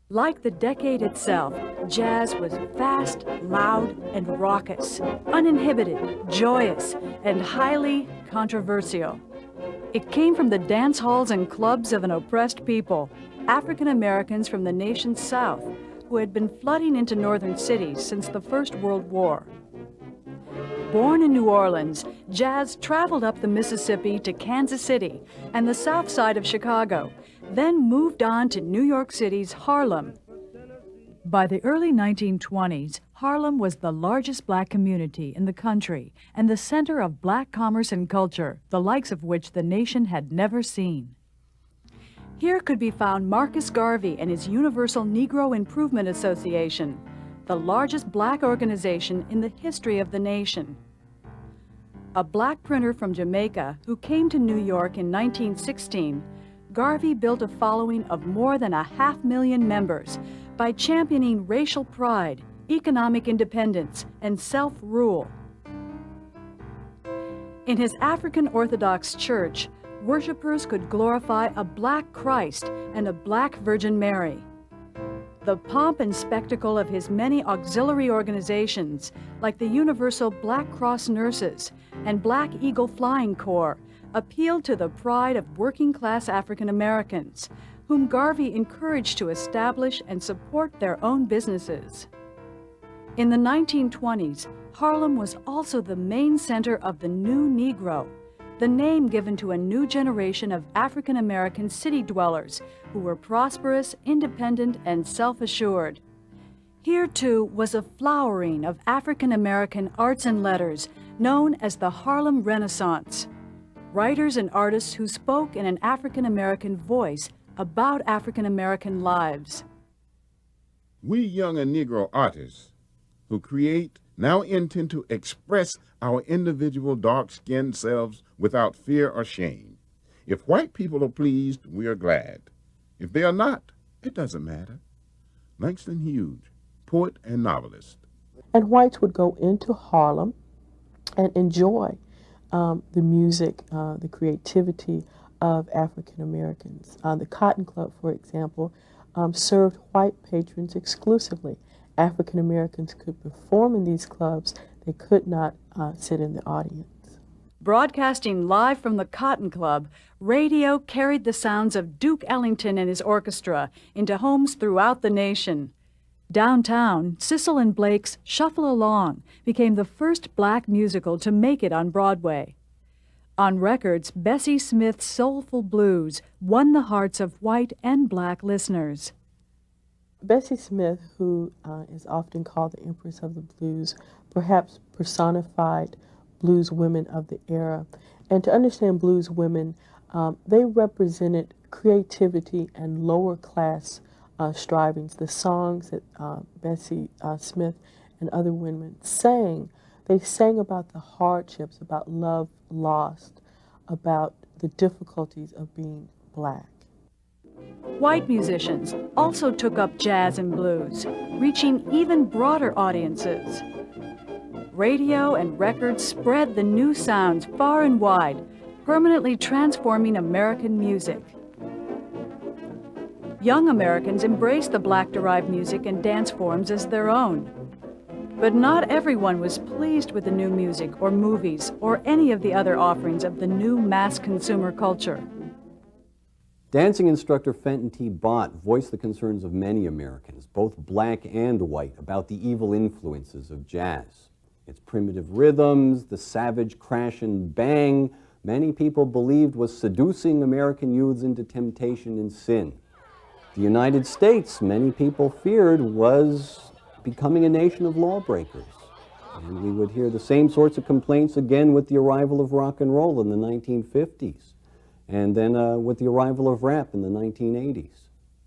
Like the decade itself, jazz was fast, loud, and raucous, uninhibited, joyous, and highly controversial. It came from the dance halls and clubs of an oppressed people, African Americans from the nation's South, who had been flooding into northern cities since the First World War. Born in New Orleans, jazz traveled up the Mississippi to Kansas City and the south side of Chicago, then moved on to New York City's Harlem. By the early 1920s, Harlem was the largest black community in the country and the center of black commerce and culture, the likes of which the nation had never seen. Here could be found Marcus Garvey and his Universal Negro Improvement Association, the largest black organization in the history of the nation. A black printer from Jamaica who came to New York in 1916, Garvey built a following of more than 500,000 members by championing racial pride, economic independence, and self-rule. In his African Orthodox church, worshipers could glorify a black Christ and a black Virgin Mary. The pomp and spectacle of his many auxiliary organizations, like the Universal Black Cross Nurses and Black Eagle Flying Corps, appealed to the pride of working-class African Americans, whom Garvey encouraged to establish and support their own businesses. In the 1920s, Harlem was also the main center of the New Negro, the name given to a new generation of African American city dwellers who were prosperous, independent, and self-assured. Here, too, was a flowering of African American arts and letters known as the Harlem Renaissance. Writers and artists who spoke in an African American voice about African American lives. We young and Negro artists who create now intend to express our individual dark-skinned selves without fear or shame. If white people are pleased, we are glad. If they are not, it doesn't matter. Langston Hughes, poet and novelist. And whites would go into Harlem and enjoy the music, the creativity of African Americans. The Cotton Club, for example, served white patrons exclusively. African Americans could perform in these clubs. They could not sit in the audience. Broadcasting live from the Cotton Club, radio carried the sounds of Duke Ellington and his orchestra into homes throughout the nation. Downtown, Cecil and Blake's Shuffle Along became the first black musical to make it on Broadway. On records, Bessie Smith's soulful blues won the hearts of white and black listeners. Bessie Smith, who is often called the Empress of the Blues, perhaps personified blues women of the era. And to understand blues women, they represented creativity and lower class strivings. The songs that Bessie Smith and other women sang, they sang about the hardships, about love lost, about the difficulties of being black. White musicians also took up jazz and blues, reaching even broader audiences. Radio and records spread the new sounds far and wide, permanently transforming American music. Young Americans embraced the black-derived music and dance forms as their own. But not everyone was pleased with the new music or movies or any of the other offerings of the new mass consumer culture. Dancing instructor Fenton T. Bott voiced the concerns of many Americans, both black and white, about the evil influences of jazz. Its primitive rhythms, the savage crash and bang, many people believed was seducing American youths into temptation and sin. The United States, many people feared, was becoming a nation of lawbreakers. And we would hear the same sorts of complaints again with the arrival of rock and roll in the 1950s. And then with the arrival of rap in the 1980s.